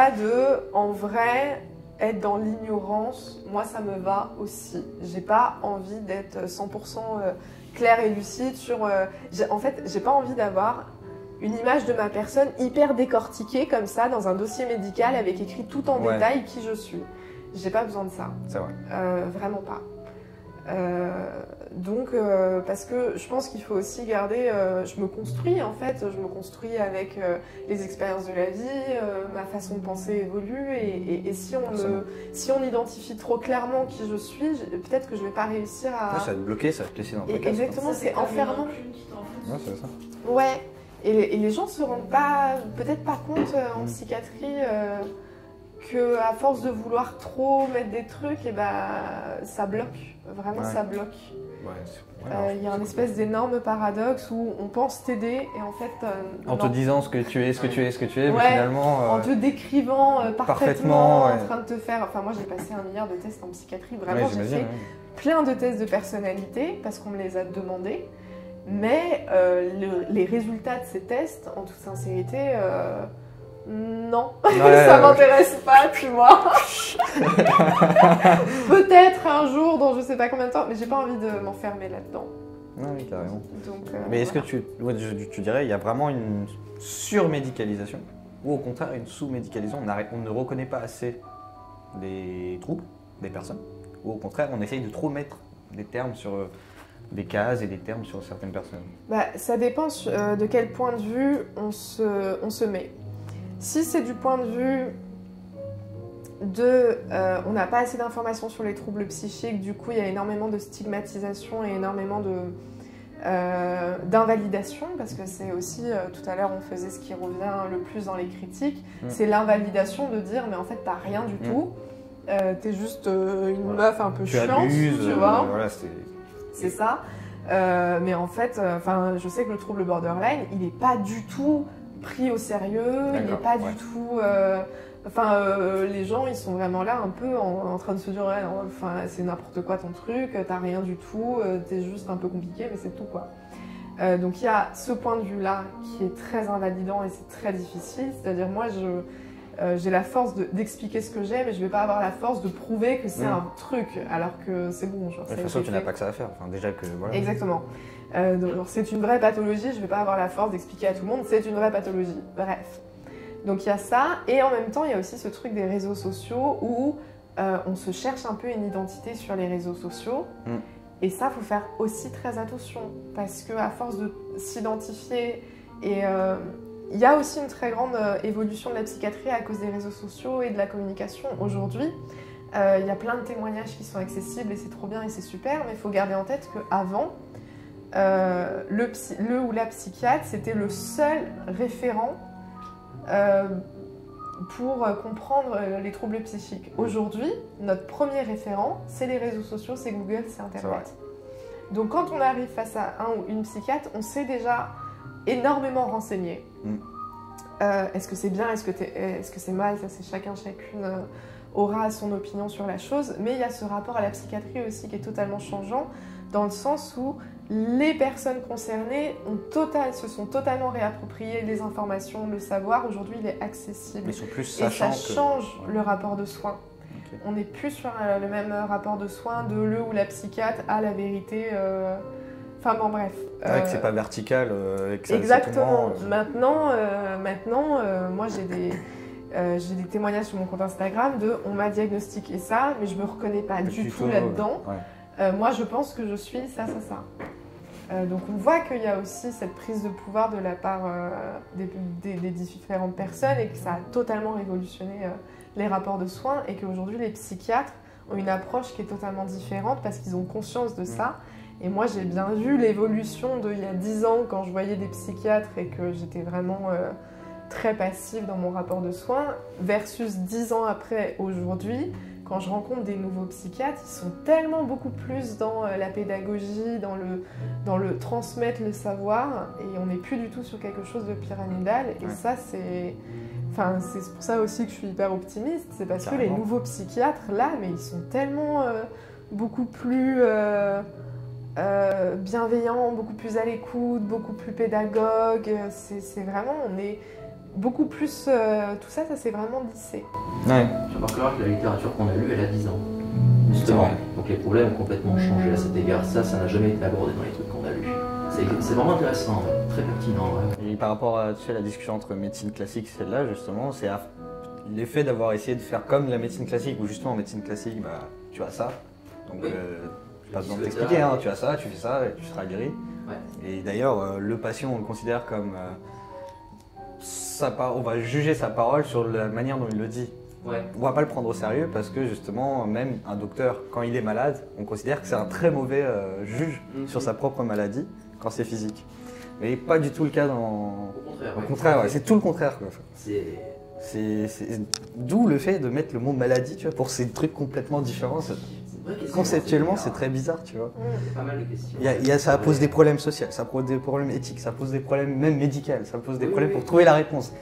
là de, en vrai, être dans l'ignorance, moi ça me va aussi. J'ai pas envie d'être 100% claire et lucide sur... en fait, j'ai pas envie d'avoir une image de ma personne hyper décortiquée comme ça dans un dossier médical avec écrit tout en détail qui je suis. J'ai pas besoin de ça. C'est vrai. Vraiment pas. Donc, parce que je pense qu'il faut aussi garder... je me construis en fait, je me construis avec les expériences de la vie, ma façon de penser évolue et si on identifie trop clairement qui je suis, peut-être que je vais pas réussir à... Ouais, ça va te bloquer, ça va te laisser dans le placard. Exactement, c'est enfermant. Ouais, c'est ça. Ouais, et les gens se rendent peut-être pas compte en psychiatrie que à force de vouloir trop mettre des trucs, et ça bloque. Vraiment, ça bloque. Il y a un espèce d'énorme paradoxe où on pense t'aider et en fait... en te disant ce que tu es, mais finalement... en te décrivant parfaitement en train de te faire... Enfin, moi, j'ai passé 1 milliard de tests en psychiatrie. Vraiment, j'ai fait plein de tests de personnalité parce qu'on me les a demandés. Mais les résultats de ces tests, en toute sincérité... non, ça m'intéresse pas, tu vois. Peut-être un jour, dans je sais pas combien de temps, mais j'ai pas envie de m'enfermer là-dedans. Oui, carrément. Donc, mais est-ce que tu dirais il y a vraiment une surmédicalisation ou au contraire une sous-médicalisation, on ne reconnaît pas assez des troubles des personnes, ou au contraire on essaye de trop mettre des termes sur des cases et des termes sur certaines personnes? Ça dépend de quel point de vue on se met. Si c'est du point de vue de on n'a pas assez d'informations sur les troubles psychiques, du coup il y a énormément de stigmatisation et énormément d'invalidation, parce que c'est aussi, tout à l'heure on faisait ce qui revient le plus dans les critiques, c'est l'invalidation de dire mais en fait t'as rien du tout, t'es juste une meuf un peu chiante, tu vois, c'est ça. Mais en fait, je sais que le trouble borderline, il n'est pas du tout pris au sérieux, il n'est pas du tout... les gens, ils sont vraiment là un peu en train de se dire c'est n'importe quoi ton truc, t'as rien du tout, t'es juste un peu compliqué, mais c'est tout quoi. Donc il y a ce point de vue-là qui est très invalidant et c'est très difficile, c'est-à-dire moi j'ai la force d'expliquer ce que j'ai, mais je vais pas avoir la force de prouver que c'est un truc, alors que c'est bon. Genre, de toute façon, tu n'as pas que ça à faire. Enfin, déjà que, voilà. Exactement. C'est une vraie pathologie, je vais pas avoir la force d'expliquer à tout le monde, c'est une vraie pathologie. Bref. Donc il y a ça, et en même temps, il y a aussi ce truc des réseaux sociaux où on se cherche un peu une identité sur les réseaux sociaux. Et ça, il faut faire aussi très attention, parce qu'à force de s'identifier et... il y a aussi une très grande évolution de la psychiatrie à cause des réseaux sociaux et de la communication aujourd'hui. Il y a plein de témoignages qui sont accessibles et c'est trop bien et c'est super, mais il faut garder en tête qu'avant, le ou la psychiatre, c'était le seul référent pour comprendre les troubles psychiques. Aujourd'hui, notre premier référent, c'est les réseaux sociaux, c'est Google, c'est Internet. Donc quand on arrive face à un ou une psychiatre, on sait déjà énormément renseigné. Est-ce que c'est bien, est-ce que c'est mal, ça c'est chacune aura son opinion sur la chose, mais il y a ce rapport à la psychiatrie aussi qui est totalement changeant, dans le sens où les personnes concernées se sont totalement réappropriées les informations, le savoir. Aujourd'hui, il est accessible. Ils sont plus et ça change le rapport de soins. On n'est plus sur le même rapport de soins de le ou la psychiatre à la vérité. Enfin bon, bref. Que c'est pas vertical. Exactement. Maintenant, moi j'ai des témoignages sur mon compte Instagram de on m'a diagnostiqué ça, mais je me reconnais pas du tout là-dedans. Moi, je pense que je suis ça. Donc on voit qu'il y a aussi cette prise de pouvoir de la part des différentes personnes et que ça a totalement révolutionné les rapports de soins et qu'aujourd'hui les psychiatres ont une approche qui est totalement différente parce qu'ils ont conscience de ça. Et moi j'ai bien vu l'évolution d'il y a 10 ans quand je voyais des psychiatres et que j'étais vraiment très passive dans mon rapport de soins versus 10 ans après aujourd'hui. Quand je rencontre des nouveaux psychiatres, ils sont tellement beaucoup plus dans la pédagogie, dans le transmettre le savoir, et on n'est plus du tout sur quelque chose de pyramidal. Et ça, c'est pour ça aussi que je suis hyper optimiste, c'est parce que les nouveaux psychiatres, là, mais ils sont tellement beaucoup plus bienveillants, beaucoup plus à l'écoute, beaucoup plus pédagogues. C'est vraiment, beaucoup plus, tout ça, ça s'est vraiment lissé. Ouais. Tu remarqueras que la littérature qu'on a lue, elle a 10 ans. Justement. Donc les problèmes ont complètement changé à cet égard. Ça n'a jamais été abordé dans les trucs qu'on a lus. C'est vraiment intéressant, ouais. Très pertinent. Ouais. Et par rapport à la discussion entre médecine classique et celle-là, justement, c'est l'effet d'avoir essayé de faire comme la médecine classique, où justement en médecine classique, bah, tu as ça. Donc, oui. pas besoin de t'expliquer, hein, tu as ça, tu fais ça, et tu seras guéri. Ouais. Et d'ailleurs, le patient, on le considère comme... on va juger sa parole sur la manière dont il le dit. Ouais. On va pas le prendre au sérieux parce que justement, même un docteur, quand il est malade, on considère que c'est un très mauvais juge sur sa propre maladie quand c'est physique. Mais pas du tout le cas dans... Au contraire, ouais, c'est tout le contraire. Quoi. D'où le fait de mettre le mot maladie, tu vois, pour ces trucs complètement différents. Conceptuellement, c'est très bizarre, tu vois. Il y a pas mal de questions. Ça pose des problèmes sociaux, ça pose des problèmes éthiques, ça pose des problèmes même médicaux, ça pose des problèmes pour trouver la réponse.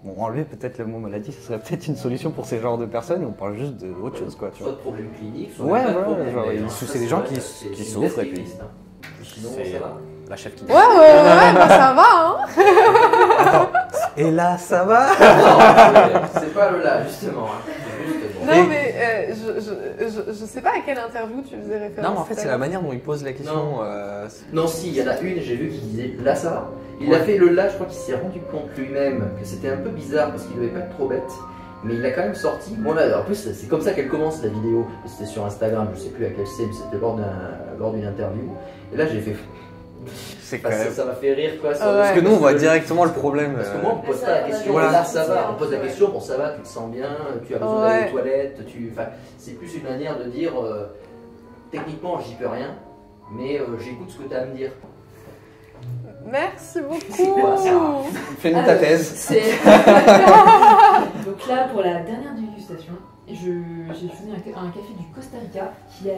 Bon, enlever peut-être le mot maladie, ce serait peut-être une solution pour ces genres de personnes, et on parle juste d'autre chose, quoi. Tu vois. Soit de problèmes cliniques, soit ouais, de voilà, genre, c'est des gens qui souffrent, et puis... Sinon, ça va. La chef qui dit... Ouais, bah ça va, hein. Attends, et là, ça va? Non, c'est pas le là, justement. Non, mais je sais pas à quelle interview tu faisais référence. Non, mais en fait, c'est la manière dont il pose la question. Non, si, il y en a une, j'ai vu qui disait là ça va. Il a fait le là, je crois qu'il s'est rendu compte lui-même que c'était un peu bizarre parce qu'il devait pas être trop bête. Mais il a quand même sorti. Bon, là, en plus, c'est comme ça qu'elle commence la vidéo. C'était sur Instagram, je sais plus à quel c'est, mais c'était lors d'une interview. Et là, j'ai fait. Ça m'a fait rire quoi. Parce que nous on voit directement le problème. Parce que moi on me pose pas la question, là ça va, on pose la question pour ça va, tu te sens bien, tu as besoin d'aller aux toilettes, c'est plus une manière de dire techniquement j'y peux rien, mais j'écoute ce que tu as à me dire. Merci beaucoup. Fais-nous ta thèse. Donc là pour la dernière dégustation, j'ai choisi un café du Costa Rica qui a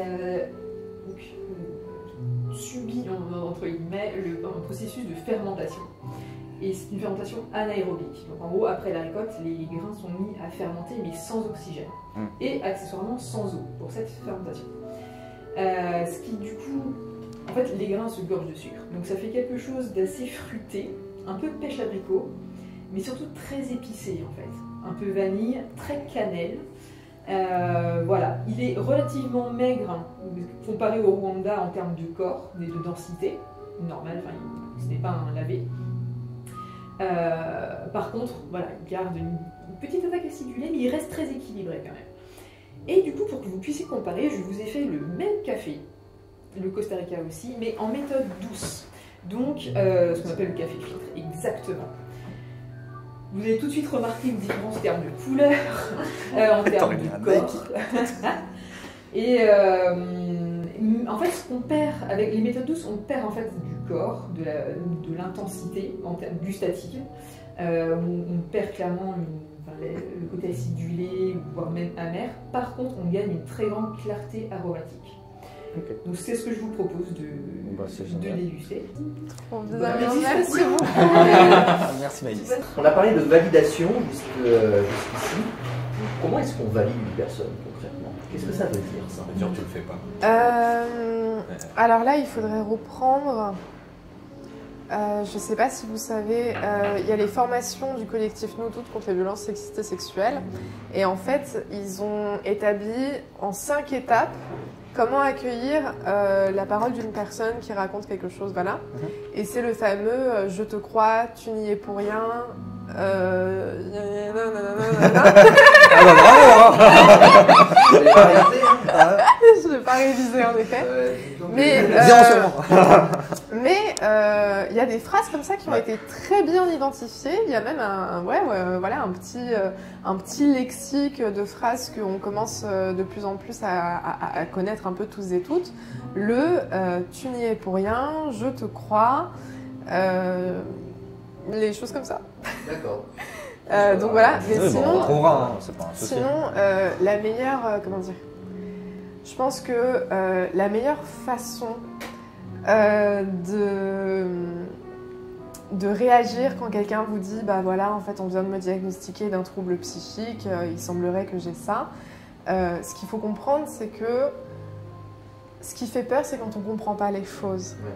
subit entre guillemets un processus de fermentation. Et c'est une fermentation anaérobique. Donc en gros, après la récolte, les grains sont mis à fermenter mais sans oxygène. Et accessoirement sans eau pour cette fermentation. Ce qui du coup, en fait, les grains se gorgent de sucre. Donc ça fait quelque chose d'assez fruité, un peu pêche abricot, mais surtout très épicé en fait. Un peu vanille, très cannelle. Voilà, il est relativement maigre comparé au Rwanda en termes de corps et de densité, normal, enfin, ce n'est pas un lavé. Par contre, voilà, il garde une petite attaque acidulée, mais il reste très équilibré quand même. Et du coup, pour que vous puissiez comparer, je vous ai fait le même café, le Costa Rica aussi, mais en méthode douce. Donc, ce qu'on appelle le café filtre, exactement. Vous allez tout de suite remarquer une différence en termes de couleur, en termes de corps. Et en fait, ce qu'on perd avec les méthodes douces, on perd en fait du corps, de l'intensité en termes gustatives. On perd clairement le côté acidulé, voire même amer. Par contre, on gagne une très grande clarté aromatique. Okay. Donc c'est ce que je vous propose de déguster. Merci beaucoup. Merci Maïs. On a parlé de validation jusqu'ici. Comment est-ce qu'on valide une personne concrètement? Qu'est-ce que ça veut dire ça? Ça veut dire que tu le fais pas. Alors là, il faudrait reprendre. Je ne sais pas si vous savez, il y a les formations du collectif Nous Toutes contre les violences sexistes et sexuelles. Et en fait, ils ont établi en 5 étapes comment accueillir la parole d'une personne qui raconte quelque chose, voilà. Et c'est le fameux je te crois, tu n'y es pour rien. Je ne l'ai pas révisé en effet. Mais il y a des phrases comme ça qui ont été très bien identifiées. Il y a même un petit lexique de phrases qu'on commence de plus en plus à connaître un peu tous et toutes. Tu n'y es pour rien, je te crois. Les choses comme ça. D'accord. Donc voilà, mais sinon, on trouvera, hein, c'est pas un souci. Sinon, la meilleure, comment dire, je pense que la meilleure façon de réagir quand quelqu'un vous dit, bah voilà, en fait, on vient de me diagnostiquer d'un trouble psychique, il semblerait que j'ai ça. Ce qu'il faut comprendre, c'est que ce qui fait peur, c'est quand on comprend pas les choses. Ouais.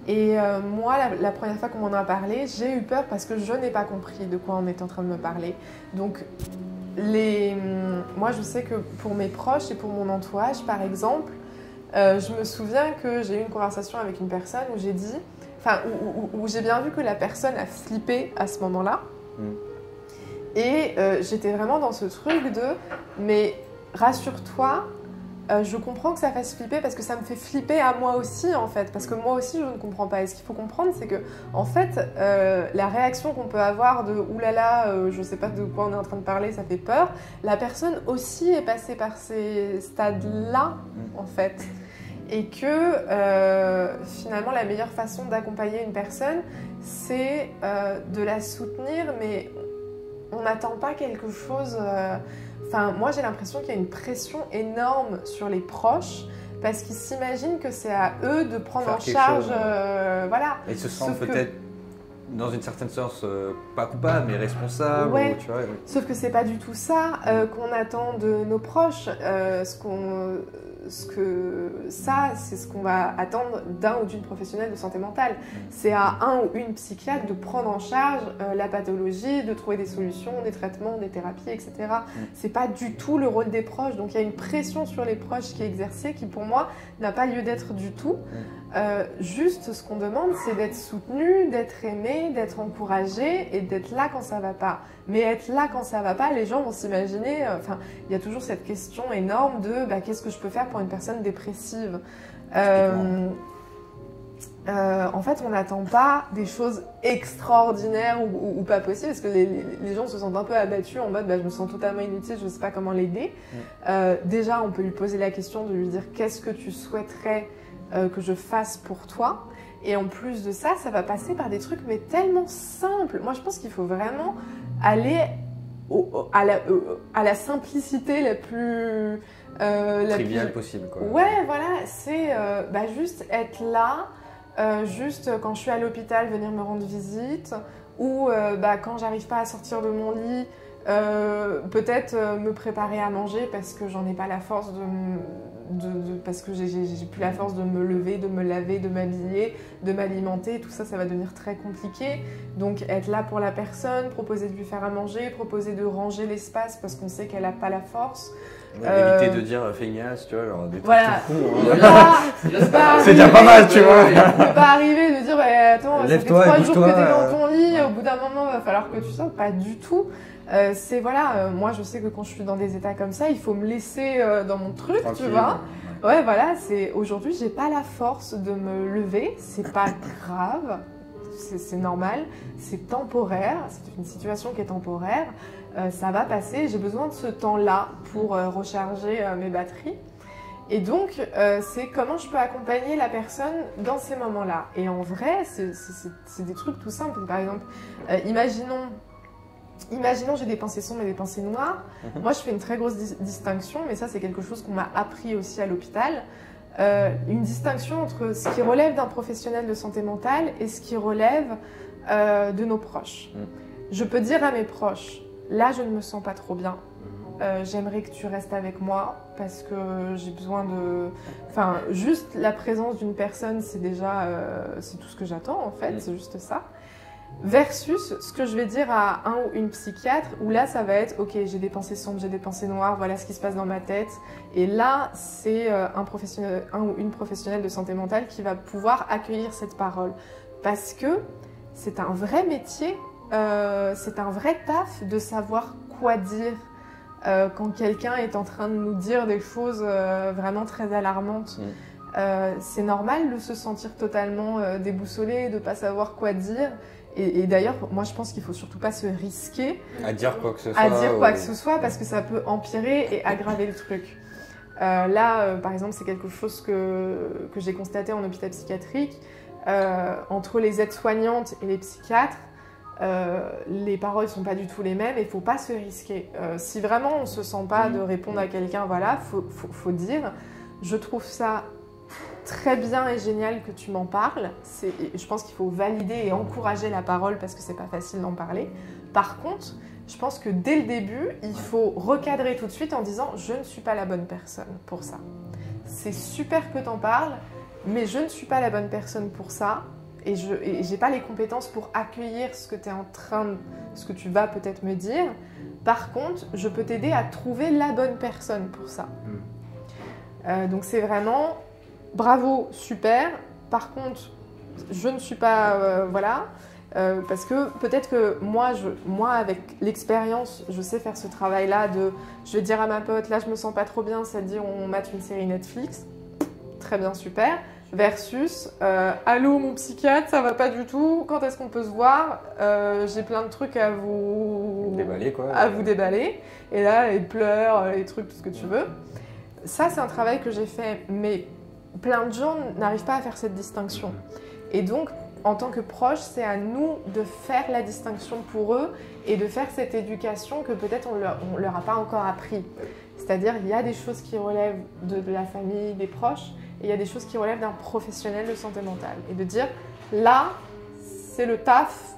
Et moi, la première fois qu'on m'en a parlé, j'ai eu peur parce que je n'ai pas compris de quoi on est en train de me parler. Donc, moi, je sais que pour mes proches et pour mon entourage, par exemple, je me souviens que j'ai eu une conversation avec une personne où j'ai dit, où j'ai bien vu que la personne a flippé à ce moment-là. Et j'étais vraiment dans ce truc de, mais rassure-toi, je comprends que ça fasse flipper parce que ça me fait flipper à moi aussi en fait, parce que moi aussi je ne comprends pas. Et ce qu'il faut comprendre, c'est que en fait, la réaction qu'on peut avoir de oulala, je sais pas de quoi on est en train de parler, ça fait peur. La personne aussi est passée par ces stades-là en fait, et que finalement la meilleure façon d'accompagner une personne, c'est de la soutenir, mais on n'attend pas quelque chose. Moi, j'ai l'impression qu'il y a une pression énorme sur les proches parce qu'ils s'imaginent que c'est à eux de prendre en charge. Voilà. Et ils se sentent peut-être, dans une certaine sens, pas coupables, mais responsables. Ouais. Tu vois, ouais. Sauf que c'est pas du tout ça qu'on attend de nos proches. C'est ce qu'on va attendre d'un ou d'une professionnelle de santé mentale. C'est à un ou une psychiatre de prendre en charge la pathologie, de trouver des solutions, des traitements, des thérapies, etc. C'est pas du tout le rôle des proches. Donc il y a une pression sur les proches qui est exercée qui pour moi n'a pas lieu d'être du tout. Juste ce qu'on demande, c'est d'être soutenu, d'être aimé, d'être encouragé et d'être là quand ça va pas. Mais être là quand ça va pas, les gens vont s'imaginer, il y a toujours cette question énorme de qu'est-ce que je peux faire pour une personne dépressive. En fait, on n'attend pas des choses extraordinaires ou pas possibles parce que les gens se sentent un peu abattus en mode je me sens totalement inutile, je ne sais pas comment l'aider. Déjà, on peut lui poser la question de lui dire qu'est-ce que tu souhaiterais que je fasse pour toi. Et en plus de ça, ça va passer par des trucs mais tellement simples. Moi, je pense qu'il faut vraiment aller à la simplicité la plus... triviale possible, quoi. Ouais, voilà, c'est juste être là, juste quand je suis à l'hôpital, venir me rendre visite, ou quand j'arrive pas à sortir de mon lit, peut-être me préparer à manger parce que j'en ai pas la force parce que j'ai plus la force de me lever, de me laver, de m'habiller, de m'alimenter, tout ça, ça va devenir très compliqué. Donc être là pour la personne, proposer de lui faire à manger, proposer de ranger l'espace parce qu'on sait qu'elle n'a pas la force. Éviter de dire feignasse, tu vois, genre des trucs tout cons. C'est déjà pas mal, tu vois. Ne pas arriver de dire attends, ça fait 3 jours que t'es dans ton lit, au bout d'un moment, va falloir que tu sortes. Pas du tout. Moi je sais que quand je suis dans des états comme ça, il faut me laisser dans mon truc, tranquille, tu vois. Ouais, voilà, aujourd'hui j'ai pas la force de me lever, c'est pas grave, c'est normal, c'est temporaire, c'est une situation qui est temporaire, ça va passer, j'ai besoin de ce temps-là pour recharger mes batteries. Et donc, c'est comment je peux accompagner la personne dans ces moments-là. Et en vrai, c'est des trucs tout simples. Par exemple, Imaginons j'ai des pensées sombres et des pensées noires. Moi, je fais une très grosse distinction, mais ça, c'est quelque chose qu'on m'a appris aussi à l'hôpital. Une distinction entre ce qui relève d'un professionnel de santé mentale et ce qui relève de nos proches. Je peux dire à mes proches, là, je ne me sens pas trop bien. J'aimerais que tu restes avec moi parce que j'ai besoin de... juste la présence d'une personne, c'est déjà... c'est tout ce que j'attends, en fait, c'est juste ça. Versus ce que je vais dire à un ou une psychiatre où là ça va être ok, j'ai des pensées sombres, j'ai des pensées noires, voilà ce qui se passe dans ma tête, et là c'est un ou une professionnelle de santé mentale qui va pouvoir accueillir cette parole parce que c'est un vrai métier, c'est un vrai taf de savoir quoi dire quand quelqu'un est en train de nous dire des choses vraiment très alarmantes. C'est normal de se sentir totalement déboussolé, de ne pas savoir quoi dire. Et d'ailleurs, moi je pense qu'il ne faut surtout pas se risquer à dire quoi que ce soit, parce que ça peut empirer et aggraver le truc. Là, par exemple, c'est quelque chose que j'ai constaté en hôpital psychiatrique. Entre les aides-soignantes et les psychiatres, les paroles ne sont pas du tout les mêmes et il ne faut pas se risquer. Si vraiment on ne se sent pas de répondre à quelqu'un, voilà, faut dire « je trouve ça très bien et génial que tu m'en parles ». Je pense qu'il faut valider et encourager la parole parce que c'est pas facile d'en parler. Par contre, je pense que dès le début, il faut recadrer tout de suite en disant « je ne suis pas la bonne personne pour ça. C'est super que t'en parles, mais je ne suis pas la bonne personne pour ça. et j'ai pas les compétences pour accueillir ce que ce que tu vas peut-être me dire. Par contre, je peux t'aider à trouver la bonne personne pour ça. Donc c'est vraiment bravo, super. Par contre, je ne suis pas voilà. Parce que peut-être que moi, avec l'expérience, je sais faire ce travail-là je vais dire à ma pote, là je me sens pas trop bien, ça te dit on mate une série Netflix, très bien, super, versus allô mon psychiatre, ça va pas du tout, quand est-ce qu'on peut se voir, j'ai plein de trucs à vous déballer, quoi. À vous déballer, et là les pleurs, les trucs, tout ce que tu veux. Ça c'est un travail que j'ai fait, mais plein de gens n'arrivent pas à faire cette distinction. Et donc, en tant que proche, c'est à nous de faire la distinction pour eux et de faire cette éducation que peut-être on leur a pas encore appris. C'est-à-dire, il y a des choses qui relèvent de la famille, des proches, et il y a des choses qui relèvent d'un professionnel de santé mentale. Et de dire, là, c'est le taf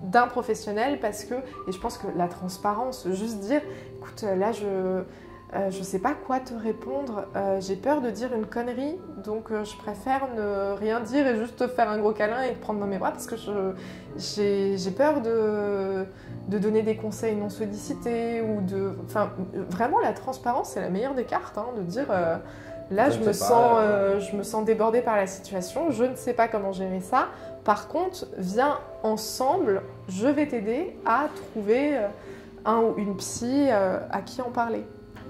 d'un professionnel parce que, et je pense que la transparence, juste dire, écoute, là, je sais pas quoi te répondre, j'ai peur de dire une connerie, donc je préfère ne rien dire et juste te faire un gros câlin et te prendre dans mes bras parce que j'ai peur de donner des conseils non sollicités ou enfin, vraiment la transparence c'est la meilleure des cartes, hein, de dire là je me sens débordée par la situation, je ne sais pas comment gérer ça, par contre viens ensemble, je vais t'aider à trouver un ou une psy à qui en parler.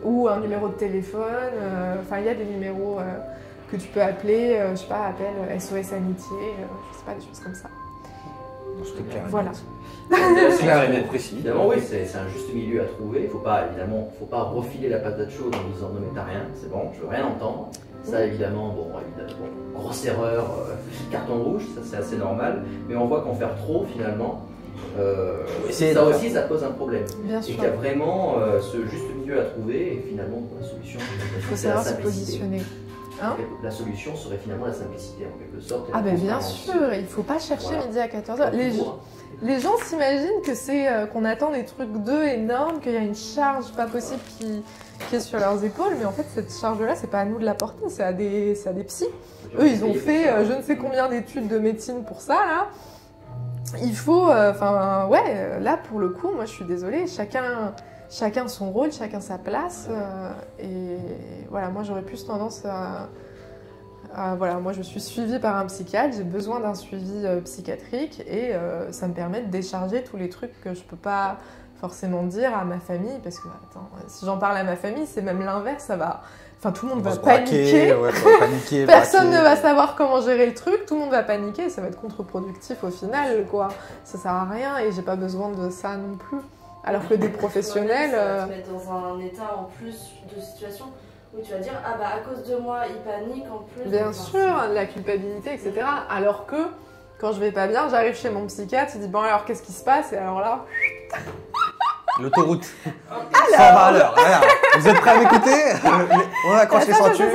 Ou un numéro de téléphone, enfin il y a des numéros que tu peux appeler, je sais pas, appelle SOS Amitié, je sais pas, des choses comme ça. C'était clair. Voilà. C'est clair et net précis. Évidemment, oui, c'est un juste milieu à trouver. Il faut pas refiler la patate chaude en disant non mais t'as rien, c'est bon, je veux rien entendre. Ça évidemment, grosse erreur, carton rouge, ça c'est assez normal. Mais on voit qu'en faire trop finalement, ça aussi ça pose un problème. Bien et sûr. qu'il y a vraiment ce juste milieu à trouver et finalement la solution Il faut savoir se positionner. Hein, la solution serait finalement la simplicité en quelque sorte. Ah ben bien sûr, il faut pas chercher midi à 14h. Les gens s'imaginent que c'est qu'on attend des trucs d'eux énormes, qu'il y a une charge pas possible qui est sur leurs épaules, mais en fait cette charge-là, c'est pas à nous de la porter, c'est à des psys. Eux, ils ont fait je ne sais combien d'études de médecine pour ça, là. Il faut, là pour le coup, moi je suis désolée, chacun son rôle, chacun sa place, et voilà, moi j'aurais plus tendance voilà, moi je suis suivie par un psychiatre, j'ai besoin d'un suivi psychiatrique et ça me permet de décharger tous les trucs que je peux pas forcément dire à ma famille, parce que attends, si j'en parle à ma famille, c'est même l'inverse, ça va... Enfin, tout le monde va paniquer, personne ne va savoir comment gérer le truc, tout le monde va paniquer, ça va être contre-productif au final, quoi. Ça sert à rien et j'ai pas besoin de ça non plus. Alors que des professionnels... Ça va te mettre dans un état en plus de situation où tu vas dire ah bah à cause de moi il panique en plus. Bien sûr, la culpabilité, etc. Alors que quand je vais pas bien, j'arrive chez mon psychiatre, il dit bon alors qu'est-ce qui se passe? Et alors là... L'autoroute. 120 à l'heure. Vous êtes prêts à m'écouter? On accroche les ceintures.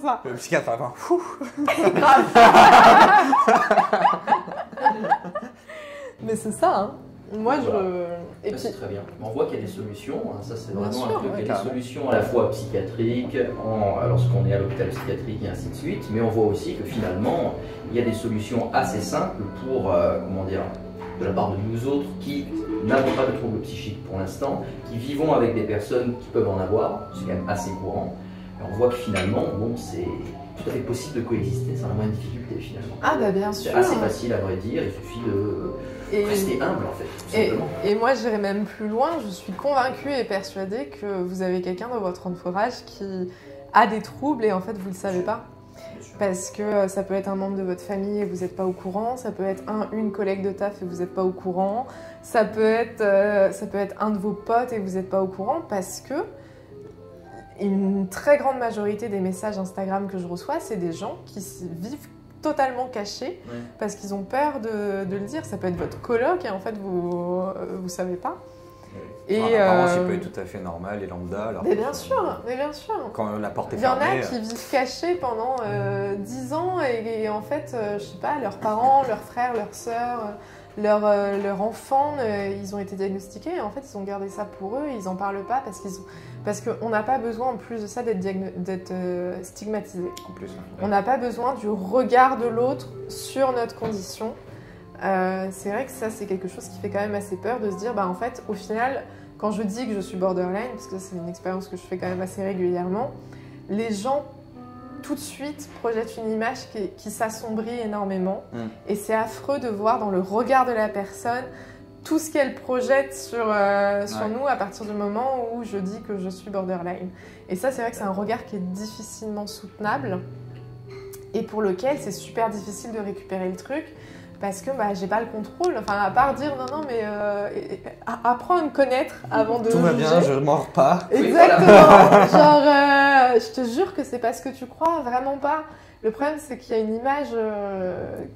Ça. Le psychiatre va C'est grave. Mais c'est ça, hein. Moi, Et puis, c'est très bien. On voit qu'il y a des solutions. Hein. Ça, c'est vraiment un truc. Il y a des carrément. solutions à la fois psychiatriques, lorsqu'on est à l'hôpital psychiatrique et ainsi de suite. Mais on voit aussi que finalement, il y a des solutions assez simples pour, de la part de nous autres qui n'avons pas de troubles psychiques pour l'instant, qui vivons avec des personnes qui peuvent en avoir. C'est quand même assez courant. Et on voit que finalement, c'est tout à fait possible de coexister sans la moindre difficulté finalement. Ah bah bien sûr. C'est assez facile à vrai dire. Il suffit de rester humble en fait, tout simplement. Et moi j'irai même plus loin, je suis convaincue et persuadée que vous avez quelqu'un dans votre entourage qui a des troubles et en fait vous ne le savez pas. Parce que ça peut être un membre de votre famille et vous n'êtes pas au courant, ça peut être une collègue de taf et vous n'êtes pas au courant, ça peut être un de vos potes et vous n'êtes pas au courant parce que une très grande majorité des messages Instagram que je reçois, c'est des gens qui vivent totalement cachés parce qu'ils ont peur de le dire. Ça peut être votre coloc et en fait vous savez pas. Et apparemment, c'est pas tout à fait normal et lambda. Mais bien sûr. Quand la porte est fermée. Il y en a qui vivent cachés pendant 10 ans et en fait, je sais pas, leurs parents, leurs frères, leurs sœurs, leurs enfants, ils ont été diagnostiqués et en fait, ils ont gardé ça pour eux, ils en parlent pas parce Parce qu'on n'a pas besoin, en plus de ça, d'être stigmatisé. En plus. On n'a pas besoin du regard de l'autre sur notre condition. C'est vrai que ça, c'est quelque chose qui fait quand même assez peur de se dire, en fait, au final, quand je dis que je suis borderline, parce que c'est une expérience que je fais quand même assez régulièrement, les gens, tout de suite, projettent une image qui s'assombrit énormément. Et c'est affreux de voir dans le regard de la personne tout ce qu'elle projette sur nous à partir du moment où je dis que je suis borderline. Et ça, c'est vrai que c'est un regard qui est difficilement soutenable et pour lequel c'est super difficile de récupérer le truc parce que j'ai pas le contrôle. Enfin, à part dire non, mais apprends à me connaître avant de Tout va juger. bien, je mords pas. Exactement. Genre, je te jure que c'est pas ce que tu crois, vraiment pas. Le problème, c'est qu'il y a une image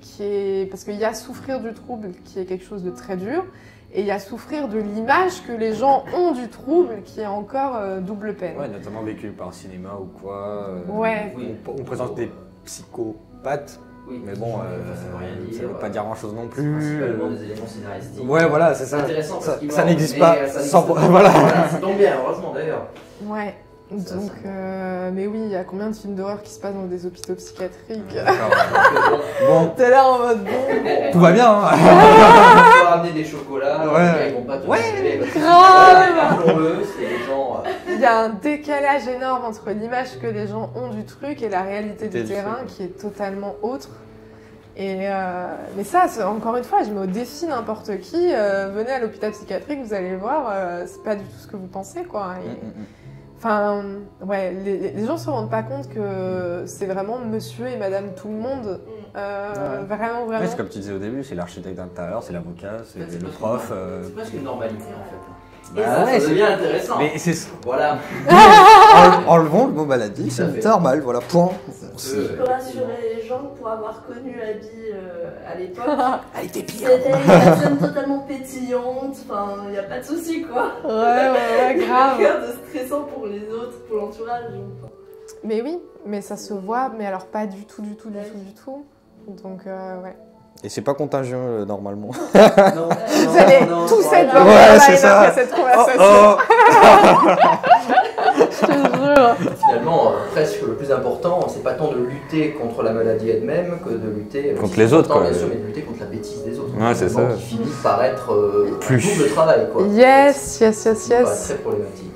qui est... Parce qu'il y a souffrir du trouble qui est quelque chose de très dur, et il y a souffrir de l'image que les gens ont du trouble qui est encore double peine. Ouais, notamment vécu par le cinéma ou quoi. Ouais. On présente des psychopathes, mais bon, ça veut pas dire grand-chose non plus. Principalement des éléments scénaristiques. Ouais, voilà, c'est ça. C'est intéressant parce qu'il Ça meurt, n'existe mais pas. ça Sans... n'existe pas. Voilà. Ça tombe bien, heureusement d'ailleurs. Ouais. Donc, mais oui, il y a combien de films d'horreur qui se passent dans des hôpitaux psychiatriques? Bon, T'es là en mode bon. tout va bien, hein. On va ramener des chocolats, ils vont pas te Grave. c'est les gens. Il y a un décalage énorme entre l'image que les gens ont du truc et la réalité du terrain qui est totalement autre. Et mais ça, encore une fois, je mets au défi n'importe qui. Venez à l'hôpital psychiatrique, vous allez voir, c'est pas du tout ce que vous pensez, quoi. Enfin, ouais, les gens se rendent pas compte que c'est vraiment monsieur et madame tout le monde. Vraiment. Ouais, c'est comme tu disais au début, c'est l'architecte d'intérieur, c'est l'avocat, c'est le prof. C'est presque une normalité en fait. Bah, ça devient intéressant. Mais c'est Voilà. enlevons le mot maladie, c'est normal, voilà, point. Je peux rassurer les gens pour avoir connu Abby à l'époque. Elle était pire. C'était une personne totalement pétillante, enfin, il n'y a pas de souci quoi. Ouais, grave. Rien de stressant pour les autres, pour l'entourage. Mais oui, mais ça se voit, mais alors pas du tout. Donc, ouais. Et c'est pas contagieux normalement. Non, Vous allez tous être dans Ouais, la c'est live ça. après cette conversation. Je te jure. Finalement, presque le plus important, c'est pas tant de lutter contre la maladie elle-même que de lutter Contre les autres, quoi. bien sûr, mais de lutter contre la bêtise des autres. Ouais, c'est ça. Qui finit par être Plus. double travail, quoi. Yes. Qui paraît très problématique.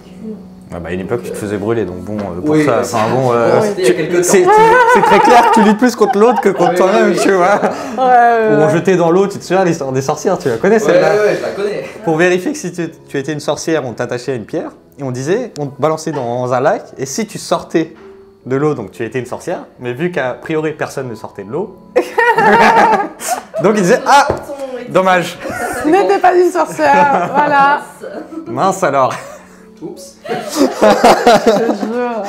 Ah bah, à une époque, tu te faisais brûler, donc bon, pour Oui, ça, enfin bon, c'était il y a quelques c'est très clair que tu luttes plus contre l'autre que contre toi-même, tu vois. Ou on jetait dans l'eau, tu te souviens l'histoire des sorcières, tu la connais celle-là? Ouais, je la connais. Pour vérifier que si tu étais une sorcière, on t'attachait à une pierre, et on te balançait dans un lac, et si tu sortais de l'eau, donc tu étais une sorcière, mais vu qu'a priori personne ne sortait de l'eau, donc il disait, ah, dommage, N'était pas une sorcière, voilà. mince alors. Oups. Je te jure.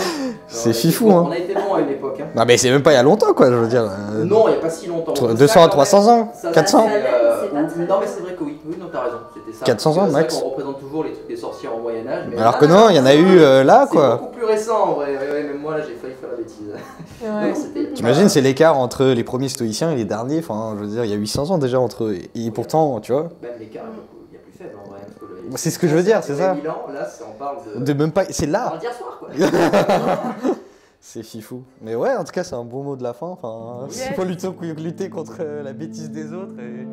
C'est fifou, hein. On a été bon à une époque. Hein. Non mais c'est même pas il y a longtemps, quoi, je veux dire. Non, il n'y a pas si longtemps. 200 à 300 ans, Ça, 400. c'est pas très- Non, mais c'est vrai que oui, non, t'as raison. C'était ça. 400 ans, C'est vrai max. qu'on représente toujours les trucs des sorcières au Moyen-Âge. Alors que non, il y en a eu là, C'est quoi. beaucoup plus récent en vrai. Ouais, même moi là, j'ai failli faire la bêtise. Ouais. Non, c'était- T'imagines, c'est l'écart entre les premiers stoïciens et les derniers, enfin, je veux dire, il y a 800 ans déjà entre eux. Et pourtant, tu vois, Même l'écart il y a plus faible en vrai. parce que le- c'est ce que je veux dire, c'est ça. 1000 ans, là, on parle de. De même pas, c'est On là. va dire soir quoi. C'est fifou. Mais ouais, en tout cas, c'est un bon mot de la fin. Enfin, Yes. il faut lutter contre la bêtise des autres. Et...